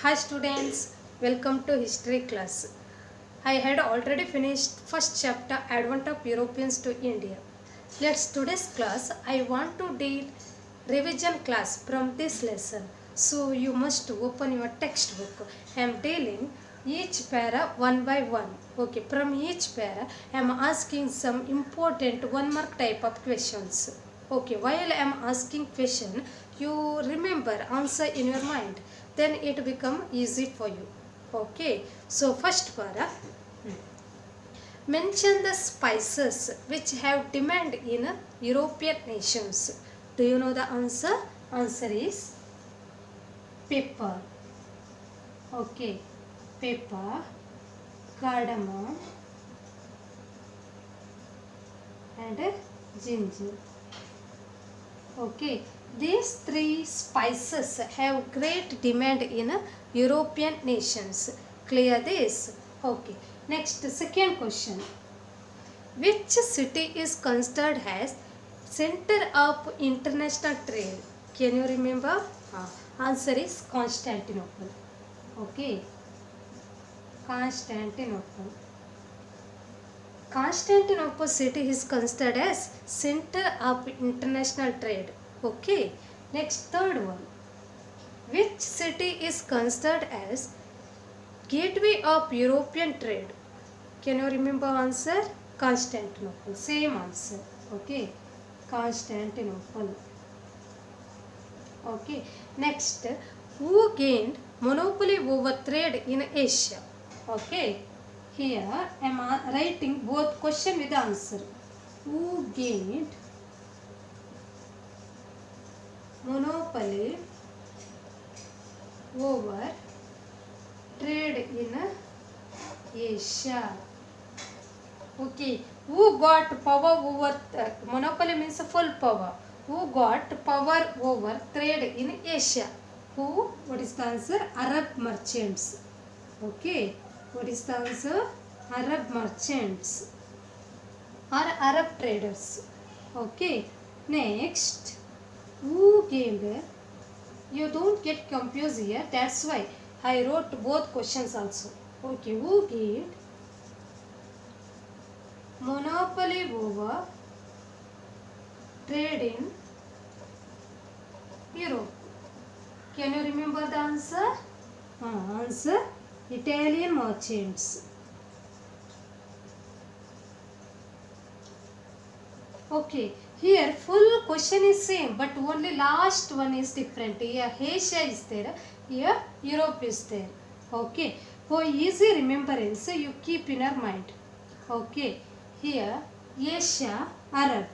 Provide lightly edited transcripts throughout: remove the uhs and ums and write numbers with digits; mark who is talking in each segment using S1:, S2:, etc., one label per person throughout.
S1: Hi students, welcome to history class. I had already finished first chapter Advent of Europeans to India. Let's today's class I want to deal revision class from this lesson. So you must open your textbook. I am dealing each para one by one. Okay, from each para I am asking some important one mark type of questions. Okay, while I am asking question, you remember answer in your mind. Then it become easy for you. Okay, so first para. Mention the spices which have demand in European nations. Do you know the answer? Answer is pepper. Okay, pepper, cardamom and ginger. Okay, these three spices have great demand in European nations. Clear this? Okay. Next, second question. Which city is considered as center of international trade? Can you remember? Answer is Constantinople. Okay. Constantinople. Constantinople city is considered as center of international trade. Okay. Next, third one. Which city is considered as gateway of European trade? Can you remember answer? Constantinople. Same answer. Okay. Constantinople. Okay. Next, who gained monopoly over trade in Asia? Okay. Here I am writing both question with answer. Who gained monopoly over trade in Asia? Okay, who got power over monopoly means full power. Who got power over trade in Asia? Who? What is the answer? Arab merchants. Okay, what is the answer? Arab merchants or Arab traders. Okay, next, who gained? You don't get confused here. That's why I wrote both questions also. Okay, who gained monopoly over trade in Europe? Can you remember the answer? Answer Italian merchants. Okay, here full question is same but only last one is different. Here Asia is there, here Europe is there. Okay, for easy remembrance you keep in your mind. Okay, here Asia Arab.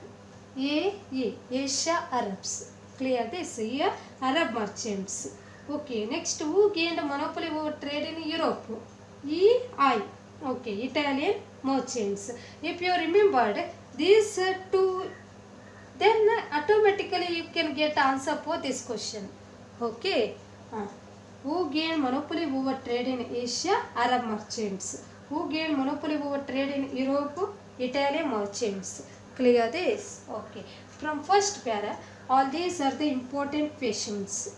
S1: Asia Arabs. Clear this? Here Arab merchants. Okay, next who gained monopoly over trade in Europe? EI. Okay, Italian merchants. If you remembered these two, then automatically you can get answer for this question. Okay. Who gained monopoly over trade in Asia? Arab merchants. Who gained monopoly over trade in Europe? Italian merchants. Clear this? Okay. From first para, all these are the important questions.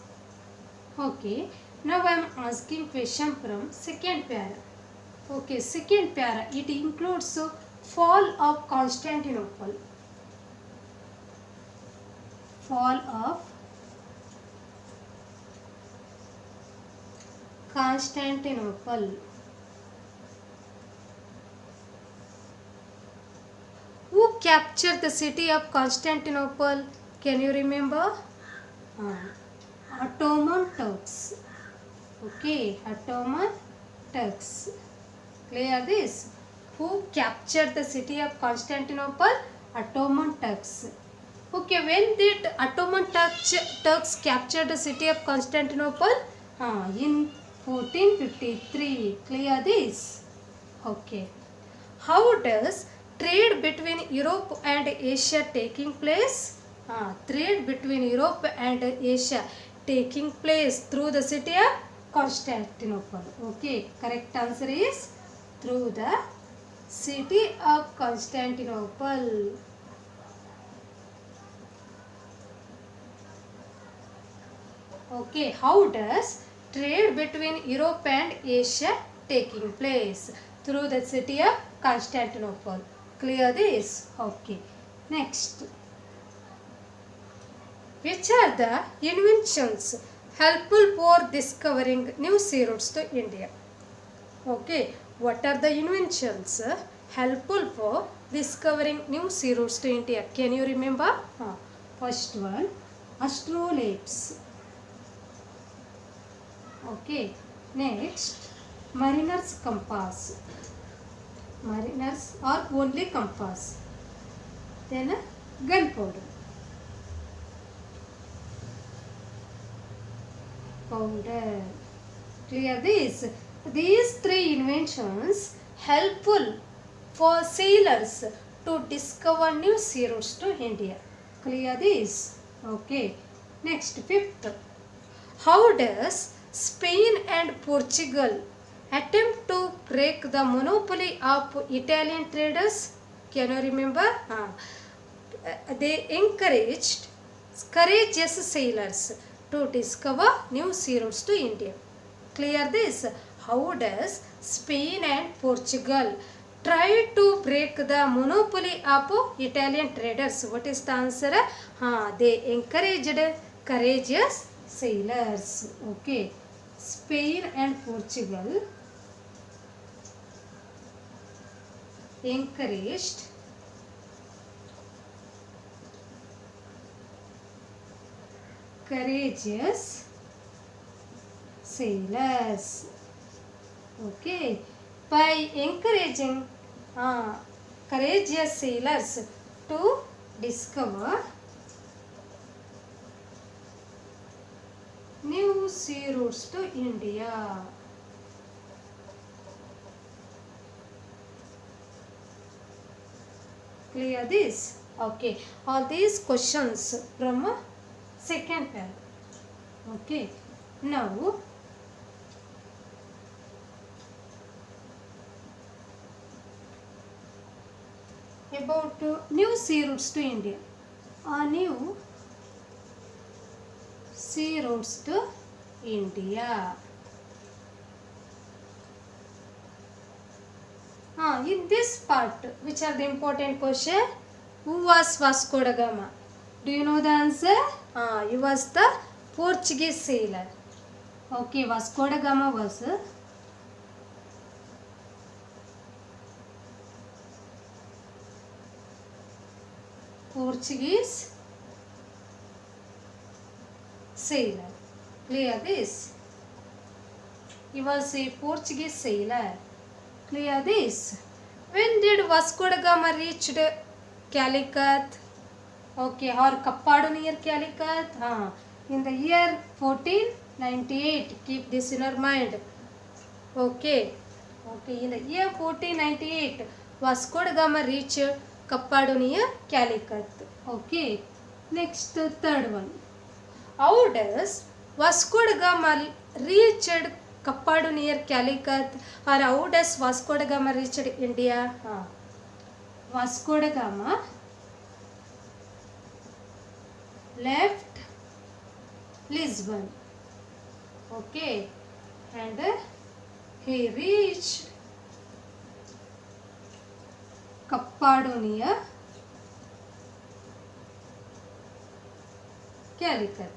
S1: Okay. Now I am asking question from second para. Okay, second para, it includes fall of Constantinople. Fall of Constantinople. Who captured the city of Constantinople? Can you remember? Ottoman Turks. Okay, Ottoman Turks. Clear this? Who captured the city of Constantinople? Ottoman Turks. Okay, when did Ottoman Turks capture the city of Constantinople? In 1453. Clear this? Okay. How does trade between Europe and Asia taking place? Trade between Europe and Asia taking place through the city of Constantinople. Okay, correct answer is through the city of Constantinople. Okay, how does trade between Europe and Asia taking place through the city of Constantinople. Clear this? Okay. Next. Which are the inventions helpful for discovering new sea routes to India? Okay. What are the inventions helpful for discovering new sea routes to India? Can you remember? First one, astrolabes. Okay. Next, mariner's compass. Mariners or only compass. Then gunpowder. Powder. Clear this? These three inventions helpful for sailors to discover new sea routes to India. Clear this? Okay. Next, fifth. How does Spain and Portugal attempt to break the monopoly of Italian traders? Can you remember? They encouraged courageous sailors to discover new sea routes to India. Clear this? How does Spain and Portugal try to break the monopoly of Italian traders? What is the answer? They encouraged courageous sailors. Okay. Spain and Portugal encouraged courageous sailors. Okay. By encouraging courageous sailors to discover new sea routes to India. Clear this? Okay. All these questions from second pair. Okay. Now, about new sea routes to India. New sea routes to India. In this part, which are the important question? Who was Vasco da Gama? Do you know the answer? He was the Portuguese sailor. Okay, Vasco da Gama was Portuguese sailor. Clear this? He was a Portuguese sailor. Clear this? When did Vasco da Gama reach Calicut? Okay, or Kappadu near Calicut? In the year 1498. Keep this in your mind. Okay. Okay, in the year 1498, Vasco da Gama reached Kappadu near Calicut. Okay. Next, third one. How does Vasco da Gama reached Kappadu near Calicut, or how does Vasco da Gama reached India? Vasco da Gama left Lisbon. Okay. And he reached Kappadu near Calicut.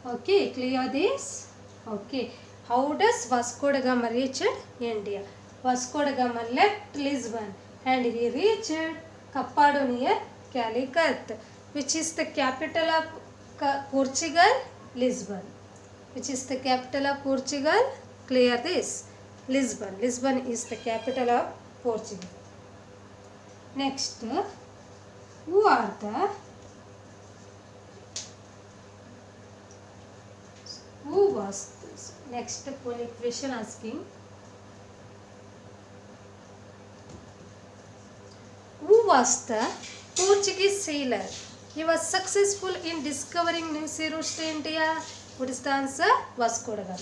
S1: Okay, clear this? Okay. How does Vasco da Gama reach India? Vasco da Gama left Lisbon and he reached Kappadu near Calicut, which is the capital of Portugal, Lisbon. Which is the capital of Portugal? Clear this? Lisbon. Lisbon is the capital of Portugal. Next, who are the who was this? Next question asking, who was the Portuguese sailor? He was successful in discovering new sea routes to India. What is the answer? Vasco da Gama.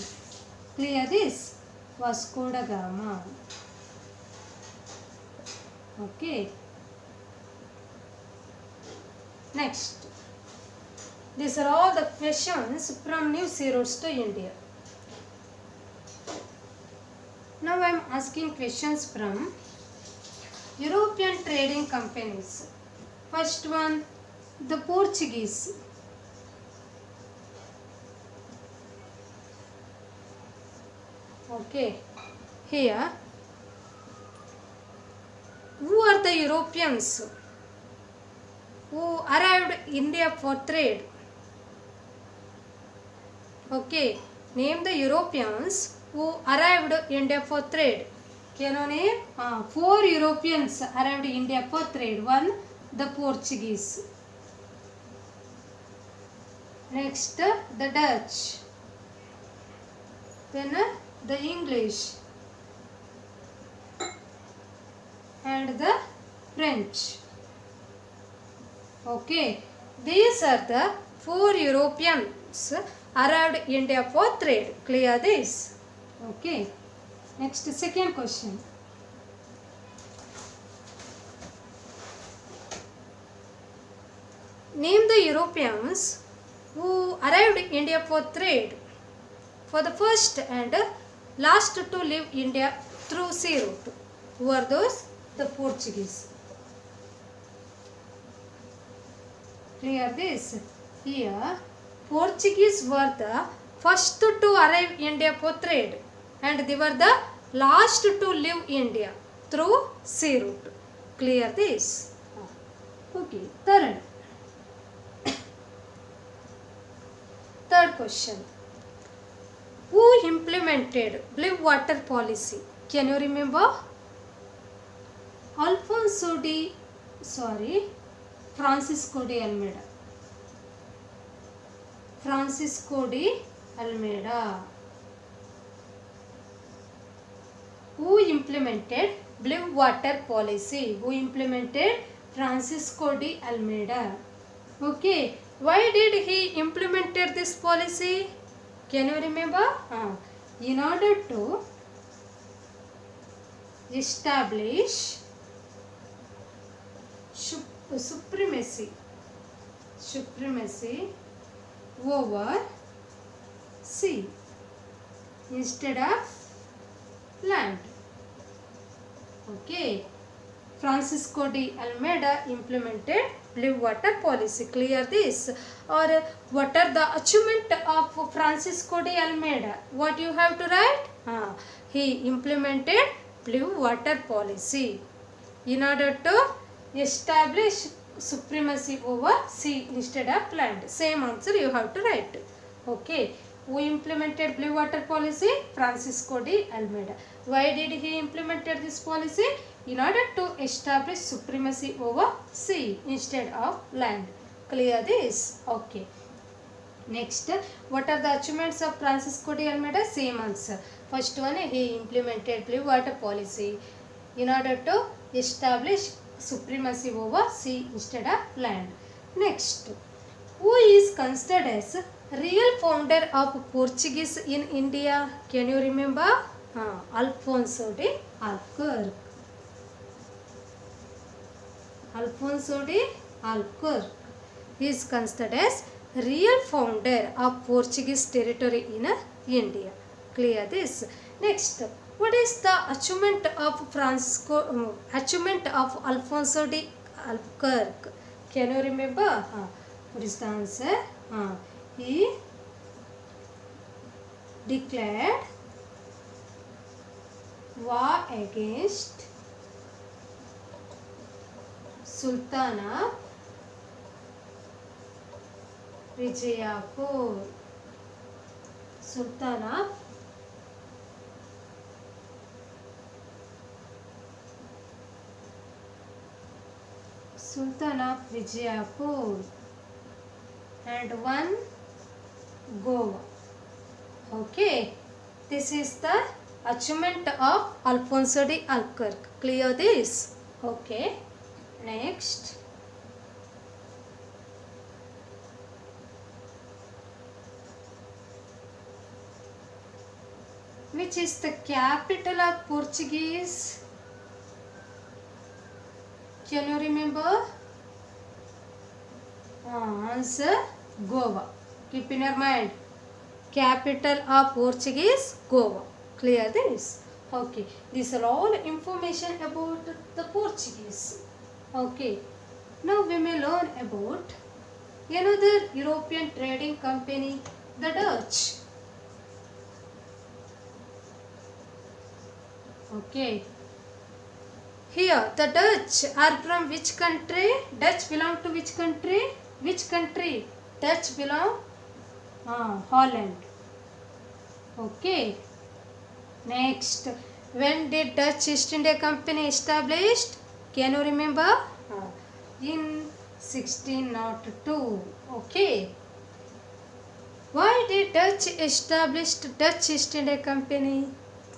S1: Clear this? Vasco da Gama. Okay. Next. These are all the questions from New Sea Roads to India. Now I am asking questions from European trading companies. First one, the Portuguese. Okay, here, who are the Europeans who arrived India for trade? Okay, name the Europeans who arrived India for trade. Can you name? 4 Europeans arrived India for trade. One, the Portuguese. Next, the Dutch. Then the English. And the French. Okay, these are the 4 Europeans arrived India for trade. Clear this? Okay. Next, second question. Name the Europeans who arrived India for trade for the first and last to leave India through sea route. Who are those? The Portuguese. Clear this? Here, Portuguese were the first to arrive India for trade and they were the last to leave India through sea route. Clear this? Okay. Third question. Who implemented blue water policy? Can you remember? Francisco de Almeida. Francisco de Almeida. Who implemented blue water policy? Who implemented? Francisco de Almeida. Okay. Why did he implemented this policy? Can you remember? In order to establish supremacy over sea instead of land. Okay. Francisco de Almeida implemented blue water policy. Clear this? Or what are the achievement of Francisco de Almeida? What you have to write? He implemented blue water policy in order to establish supremacy over sea instead of land. Same answer you have to write. Okay. Who implemented blue water policy? Francisco de Almeida. Why did he implemented this policy? In order to establish supremacy over sea instead of land. Clear this? Okay. Next, what are the achievements of Francisco de Almeida? Same answer. First one, he implemented blue water policy in order to establish supremacy over sea instead of land. Next, who is considered as real founder of Portuguese in India? Can you remember? Alfonso de Albuquerque. Alfonso de Albuquerque is considered as real founder of Portuguese territory in India. Clear this? Next, what is the achievement of Alfonso de Albuquerque? Can you remember? What is the answer? He declared war against Sultan of Vijayapur. Sultan of Vijayapur and won Goa. Okay, this is the achievement of Alfonso de Albuquerque. Clear this? Okay. Next, which is the capital of Portuguese? Can you remember? Answer, Goa. Keep in your mind. Capital of Portuguese, Goa. Clear this? Okay. These are all information about the Portuguese. Okay. Now we may learn about another European trading company, the Dutch. Okay. Here, the Dutch are from which country? Dutch belong to which country? Which country? Dutch belong? Holland. Okay. Next, when did Dutch East India Company established? Can you remember? In 1602. Okay. Why did Dutch establish Dutch East India Company?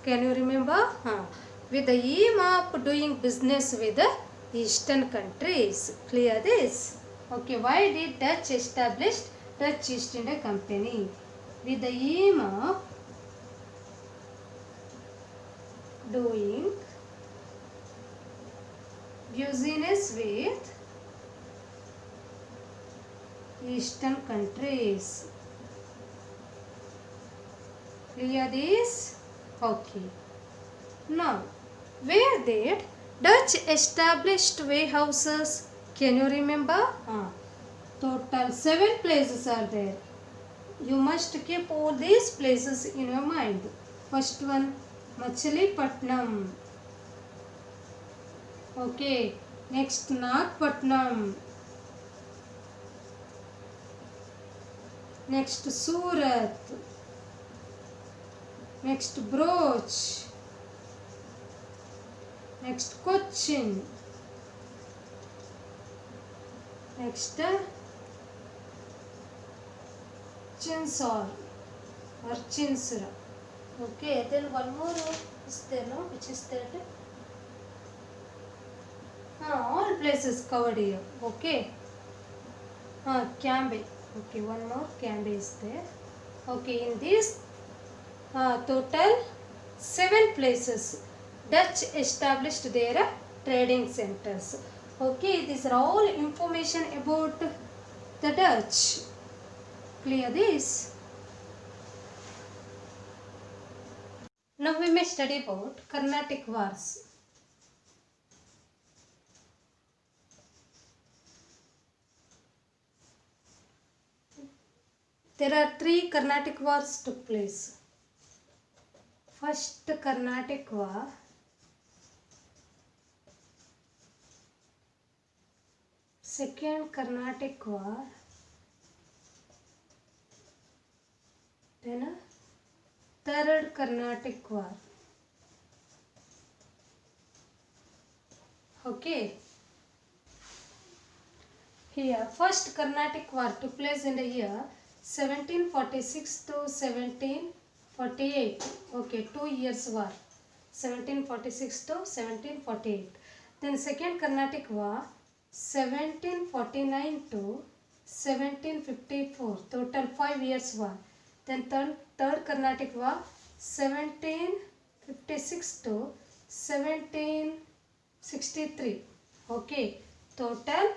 S1: Can you remember? With the aim of doing business with the Eastern countries. Clear this? Okay, why did Dutch establish Dutch East India Company? With the aim of doing business with Eastern countries. Clear this? Okay. Now, where did Dutch established warehouses? Can you remember? Total 7 places are there. You must keep all these places in your mind. First one, Machilipatnam. Okay. Next, Nagpatnam. Next, Surat. Next, Broch. Next, Cochin. Next, Chinsor or Chinsura. Okay, then one more is there, no? Which is that? All places covered here. Okay. Cambay. Okay, one more Cambay is there. Okay, in this total 7 places Dutch established their trading centers. Okay, these are all information about the Dutch. Clear this? Now we may study about Carnatic Wars. There are 3 Carnatic Wars took place. First Carnatic War, second Carnatic War, then third Carnatic War. Okay. Here, first Carnatic War took place in the year 1746 to 1748. Okay, 2 years war. 1746 to 1748. Then second Carnatic War 1749 to 1754. Total 5 years war. Then third Carnatic War 1756 to 1763. Okay, total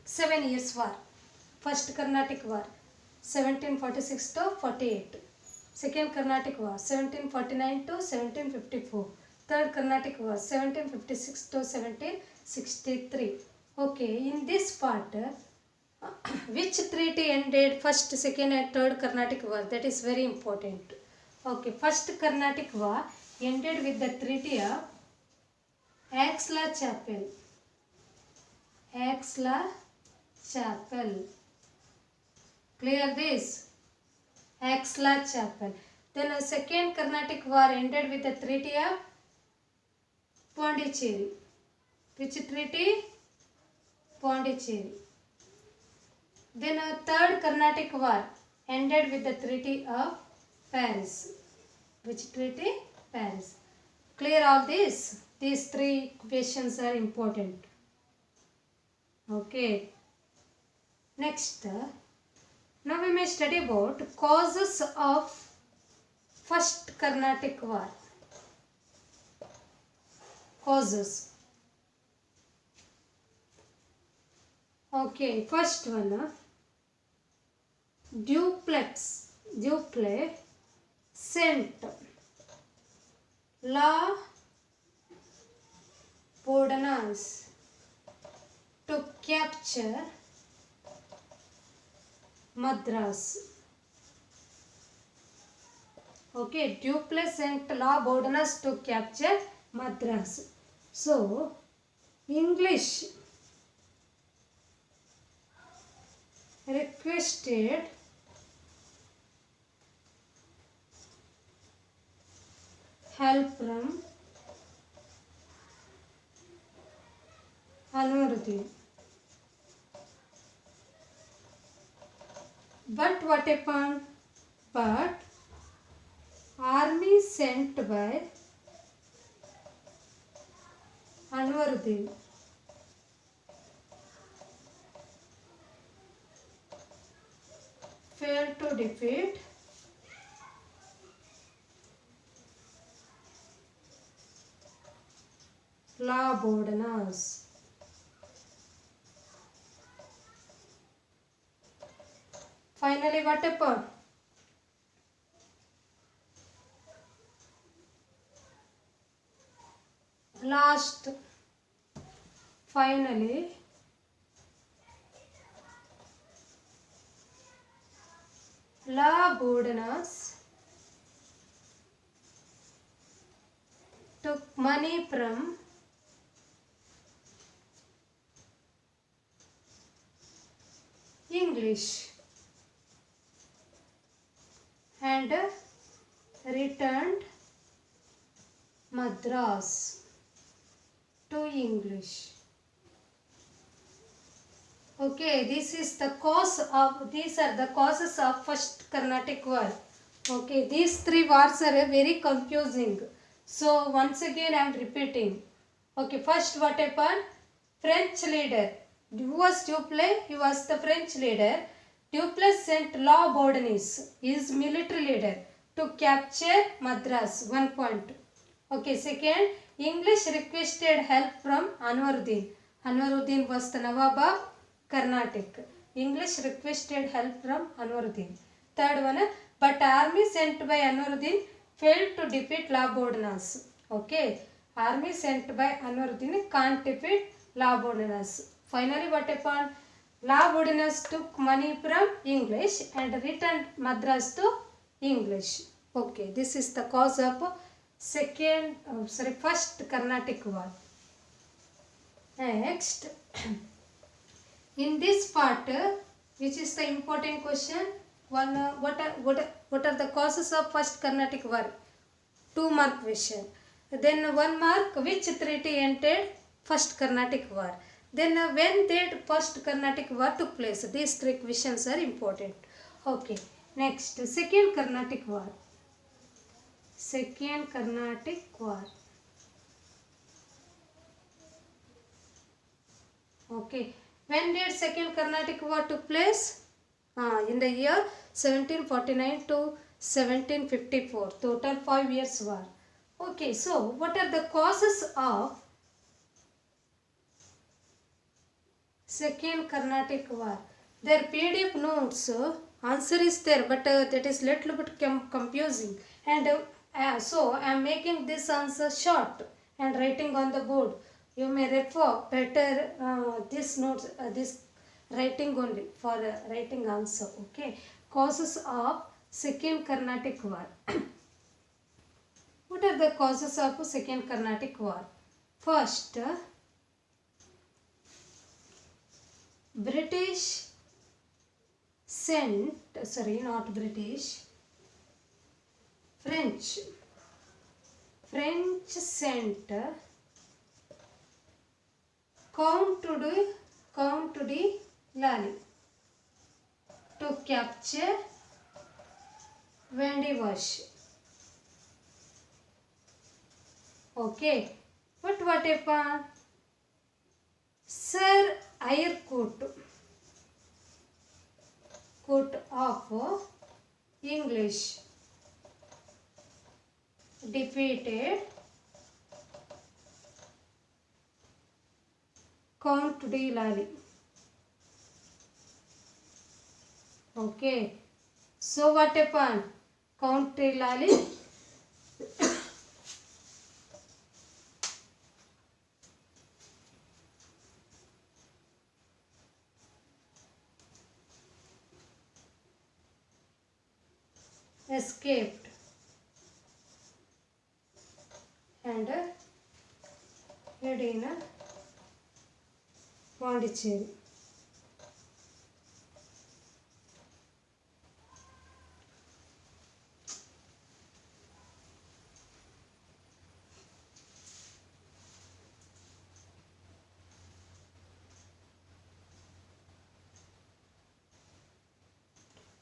S1: 7 years war. First Carnatic War 1746 to 48. Second Carnatic War 1749 to 1754. Third Carnatic War 1756 to 1763. Okay, in this part, which treaty ended first, second and third Carnatic War? That is very important. Okay, first Carnatic War ended with the treaty of Aix-la-Chapelle. Aix-la-Chapelle. Clear this? Aix-la-Chapelle. Then a second Carnatic War ended with the treaty of Pondicherry. Which treaty? Pondicherry. Then a third Carnatic War ended with the treaty of Paris. Which treaty? Paris. Clear all this? These 3 questions are important. Okay. Next, now we may study about causes of first Carnatic War. Causes. Okay, first one. Duplessis sent La Bourdonnais to capture Madras. Okay, Duplessis sent La Bourdonnais to capture Madras. So, English requested help from Anwaruddin. But what happened? But army sent by Anwaruddin failed to defeat La Bourdonnais. Finally, what happened? Finally, La Bourdonnais took money from English and returned Madras to English. Okay, these are the causes of first Carnatic War. Okay, these three wars are very confusing. So once again I am repeating. Okay, first what happened? French leader. Who was Duplessis? He was the French leader. Duplessis sent La Bourdonnais, his military leader, to capture Madras. 1 point. Okay, second, English requested help from Anwaruddin. Anwaruddin was the Nawab of Carnatic. English requested help from Anwaruddin. Third one, but army sent by Anwaruddin failed to defeat La Bourdonnais. Okay, army sent by Anwaruddin can't defeat La Bourdonnais. Finally, what happened? La Bourdonnais took money from English and returned Madras to English. Okay, this is the cause of first Carnatic War. Next, in this part, which is the important question, what are the causes of first Carnatic War? 2 mark question. Then 1 mark, which treaty ended first Carnatic War? Then when did first Carnatic War took place? These 3 questions are important. Okay. Next, second Carnatic War. Second Carnatic War. Okay. When did second Carnatic War took place? In the year 1749 to 1754. Total 5 years war. Okay. So, what are the causes of second Carnatic War? Their PDF notes, answer is there, but that is little bit confusing. And so I am making this answer short and writing on the board. You may refer better this notes, this writing only for writing answer. Okay. Causes of second Carnatic War. What are the causes of second Carnatic War? First, British sent, not British, French sent Count de Lally to capture Vandivash. Okay, but what happened? Sir Eyre Court of English defeated Count de Lally. Okay. So what happened? Country Lali escaped and hid in Pondicherry.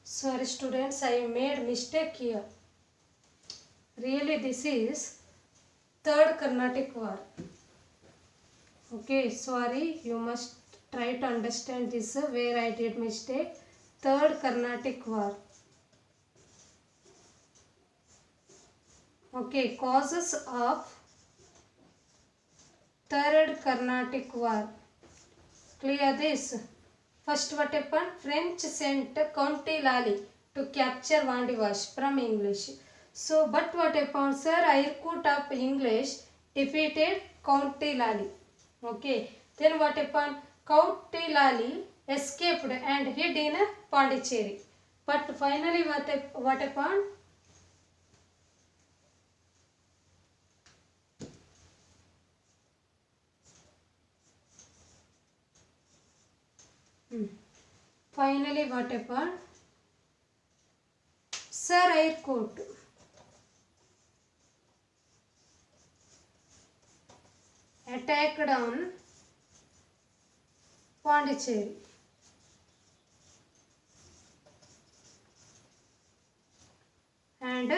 S1: Sorry students, I made mistake here. Really this is third Carnatic War. Okay, sorry, you must try to understand this where I did mistake. Third Carnatic War. Okay, causes of Third Carnatic War. Clear this? First what happened? French sent Count Lally to capture Vandivash from English. So, but what happened? Sir Irkut of English defeated Count Lally. Okay. Then what happened? Count Lally escaped and hid in Pondicherry. But finally what happened? Finally what happened? Sir Irkut attacked on Pondicherry. And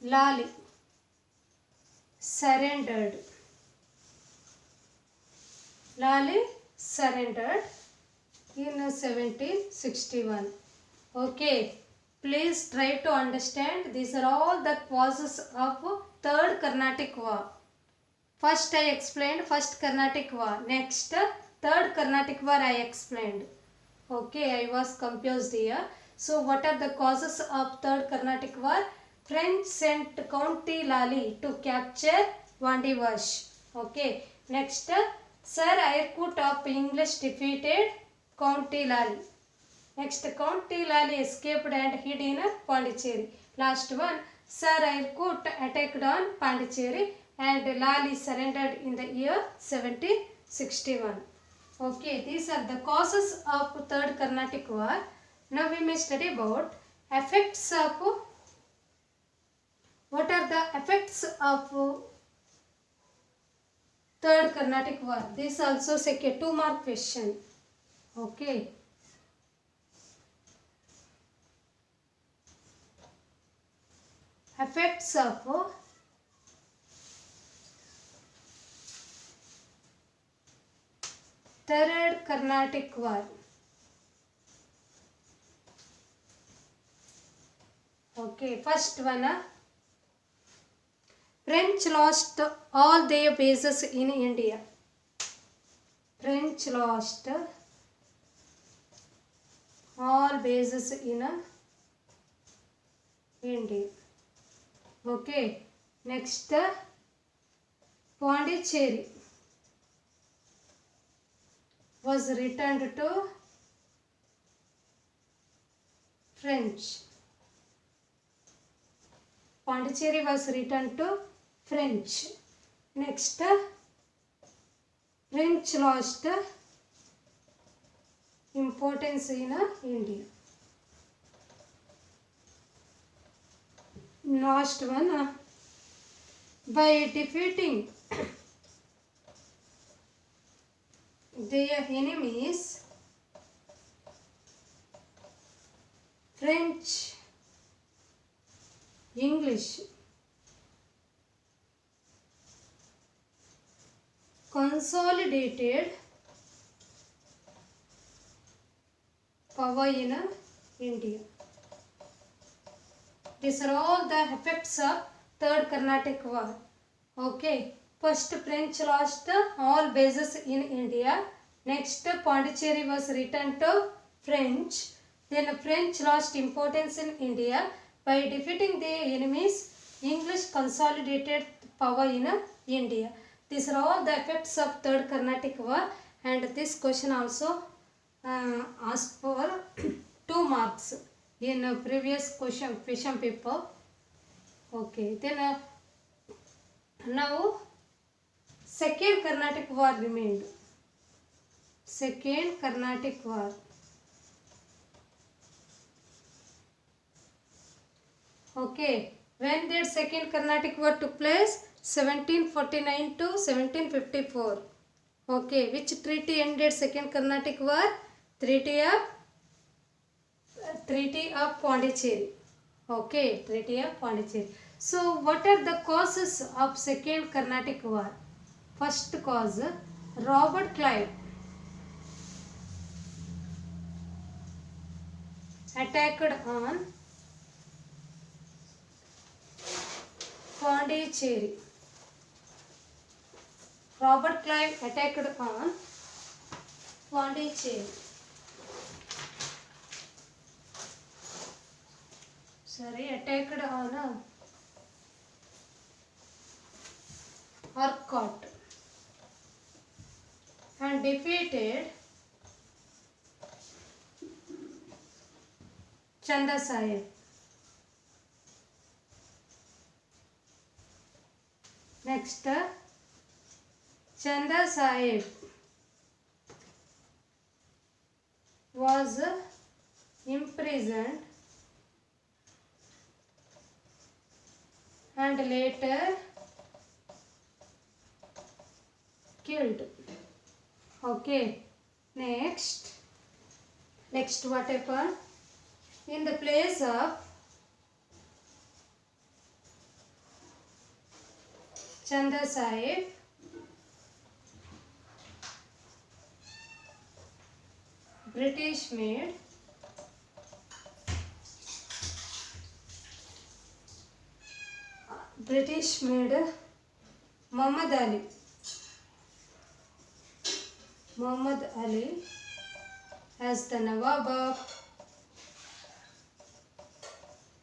S1: Lally surrendered. Lally surrendered in 1761. Okay, please try to understand. These are all the causes of Third Carnatic War. First I explained First Carnatic War. Next Third Carnatic War I explained. Okay, I was confused here. So what are the causes of Third Carnatic War? French sent Count Lally to capture Vandivash. Okay, next Sir Irkut of English defeated Count Lally. Next, Count Lally escaped and hid in Pondicherry. Last one, Sir Irkut attacked on Pondicherry and Lally surrendered in the year 1761. Okay, these are the causes of Third Carnatic War. Now we may study about effects of, what are the effects of Third Carnatic War. This also is a 2-mark question. Okay. Effects of Third Carnatic War. Okay, first one. French lost all their bases in India. French lost all bases in India. Okay, next Pondicherry was returned to French. Pondicherry was returned to French. Next, French lost importance in India. Last one, by defeating their enemies, French, English, consolidated power in India. These are all the effects of Third Carnatic War. Okay, first French lost all bases in India. Next, Pondicherry was returned to French. Then French lost importance in India by defeating their enemies. English consolidated power in India. These are all the effects of Third Carnatic War, and this question also asked for 2 marks in previous question paper. Okay, then now Second Carnatic War remained. Second Carnatic War. Okay, when did Second Carnatic War took place? 1749 to 1754. Okay, which treaty ended Second Carnatic War? Treaty of Pondicherry. Okay, Treaty of Pondicherry. So, what are the causes of Second Carnatic War? First cause, Robert Clive attacked on Pondicherry. Robert Clive attacked on Pondicherry. Attacked on Arcot and defeated Chanda Sahib. Next, Chanda Sahib was imprisoned and later killed. Okay, next what happened? In the place of Chanda Sahib, British made Muhammad Ali as the Nawab of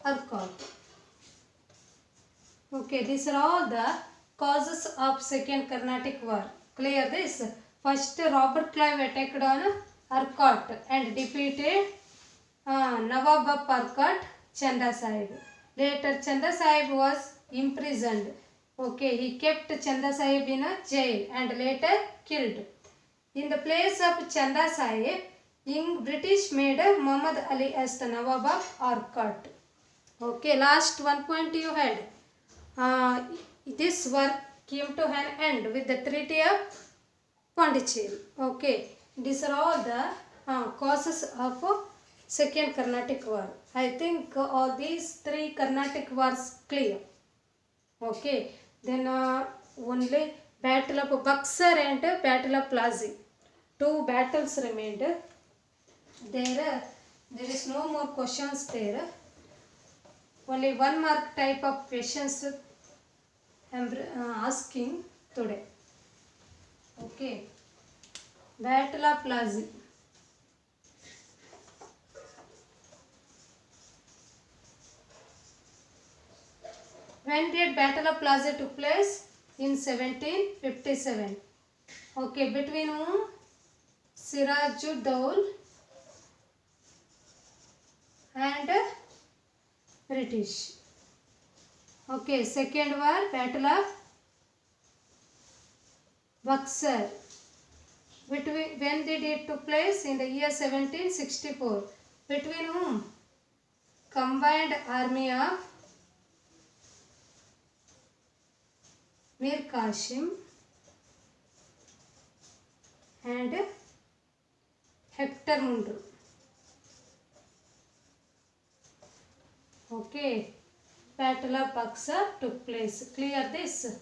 S1: Arcot. Okay, these are all the causes of Second Carnatic War. Clear this? First, Robert Clive attacked on Arcot and defeated Nawab of Arcot, Chanda Sahib. Later, Chanda Sahib was imprisoned. Okay, he kept Chanda Sahib in a jail and later killed. In the place of Chanda Sahib, British made Muhammad Ali as the Nawab of Arcot. Okay, last one point you had. This work came to an end with the Treaty of Pondicherry. Okay, these are all the causes of Second Carnatic War. I think all these 3 Carnatic Wars clear. Okay, then only Battle of Buxar and Battle of Plassey. 2 battles remained. There is no more questions there. Only 1 mark type of questions I am asking today. Okay, Battle of Plassey. When did Battle of Plassey took place? In 1757. Okay, between whom? Siraj-ud-Daula and British. Okay, second war, Battle of Buxar. When did it took place? In the year 1764. Between whom? Combined Army of Mir Qasim and Hector Munro. Okay, Battle of Buxar took place. Clear this?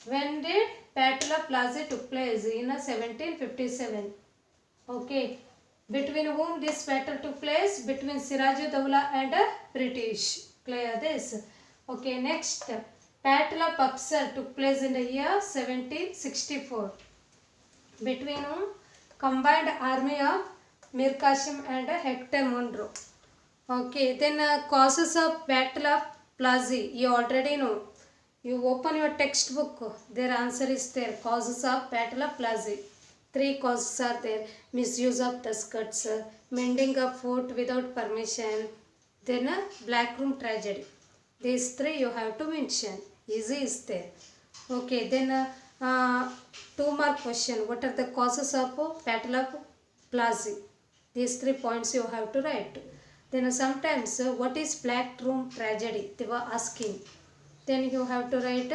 S1: When did Battle of Plassey took place? In 1757. Okay, between whom this battle took place? Between Siraj-ud-Daula and British. Clear this? Okay, next. Battle of Buxar took place in the year 1764. Between whom? Combined Army of Mir Qasim and Hector Monroe. Okay, then causes of Battle of Plassey. You already know. You open your textbook. Their answer is there. Causes of Battle of Plassey. 3 causes are there. Misuse of the skirts, mending a fort without permission, then a black room tragedy. These 3 you have to mention. Easy is there. Okay, then 2 mark question. What are the causes of Battle of Plassey? These 3 points you have to write. Then sometimes what is black room tragedy? They were asking. Then you have to write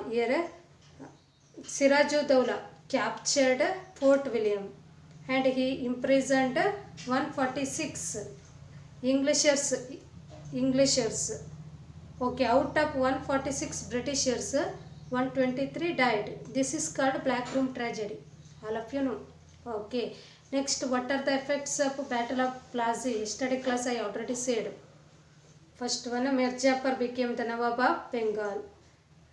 S1: here Sirajuddaula captured Fort William and he imprisoned 146 Englishers. Okay, out of 146 Britishers, 123 died. This is called Black Room Tragedy. All of you know. Okay. Next, what are the effects of Battle of Plassey? Yesterday class I already said. First one, Mir Jafar became the Nawab of Bengal.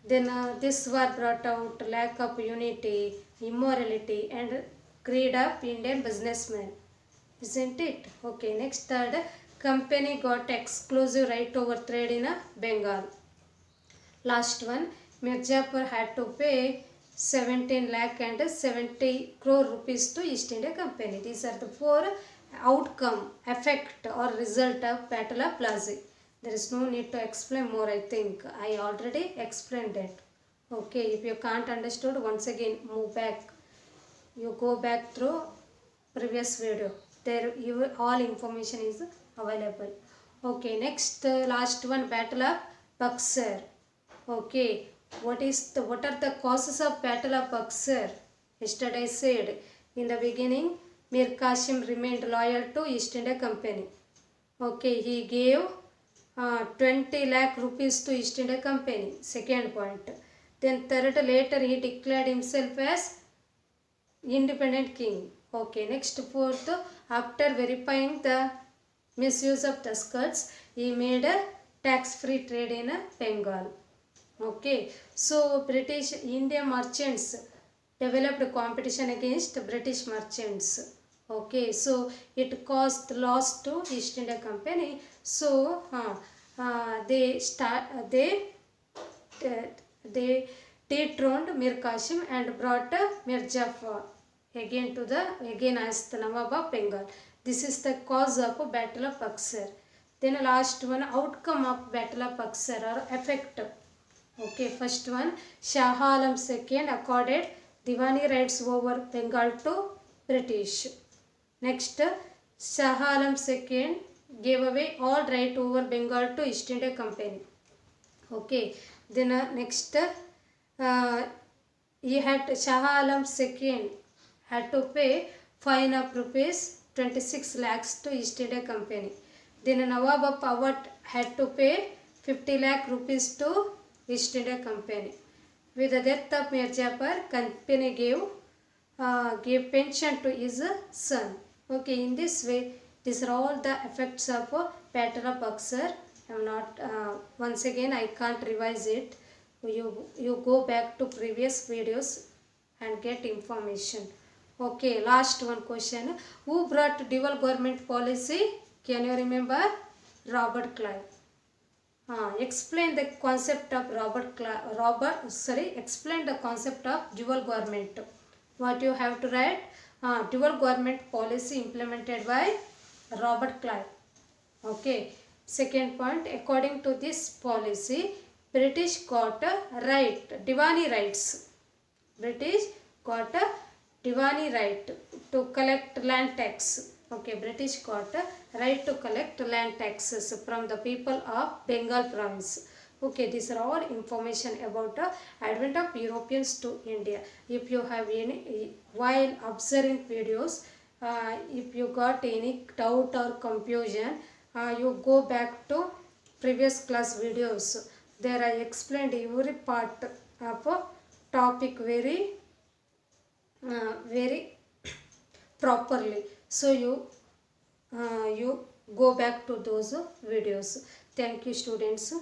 S1: Then this war brought out lack of unity, immorality and greed of Indian businessmen. Isn't it? Okay, next third, company got exclusive right over trade in Bengal. Last one, Mir Jafar had to pay 17 lakh and 70 crore rupees to East India Company. These are the 4 outcome, effect or result of Battle of Plassey. There is no need to explain more, I think. I already explained it. Okay, if you can't understood, once again move back. You go back through previous video. There your all information is available. Okay, next last one, Battle of Buxar. Okay, what are the causes of Battle of Buxar? Yesterday I said in the beginning, Mir Qasim remained loyal to East India Company. Okay, he gave 20 lakh rupees to East India Company. Second point. Then third, later he declared himself as independent king. Okay, next fourth, after verifying the misuse of the skirts, he made a tax-free trade in Bengal. Okay, so British Indian merchants developed competition against British merchants. Okay, so it caused loss to East India Company. So they dethroned Mir Qasim and brought Mir Jafar again as the Nawab of Bengal. This is the cause of Battle of Buxar. Then last one, outcome of Battle of Buxar or effect. Okay, first one, Shah Alam II accorded Diwani rights over Bengal to British. Next, Shah Alam II gave away all right over Bengal to East India Company. Okay, then next, Shah Alam II had to pay fine of rupees 26 lakhs to East India Company. Then Nawab of Awadh had to pay 50 lakh rupees to East India Company. With the death of Mir Jafar, company gave pension to his son. Okay, in this way, these are all the effects of Battle of Buxar. I am not once again I can't revise it. You go back to previous videos and get information. Okay, last one question. Who brought dual government policy? Can you remember? Robert Clive. Explain the concept of explain the concept of dual government. What you have to write? Dual government policy implemented by Robert Clive. Okay. Second point, according to this policy, British got Diwani rights. British got a Diwani right to collect land tax. Okay, British got a right to collect land taxes from the people of Bengal province. Okay, these are all information about the advent of Europeans to India. If you have any, while observing videos, if you got any doubt or confusion, you go back to previous class videos. There I explained every part of a topic very properly. So you go back to those videos. Thank you, students.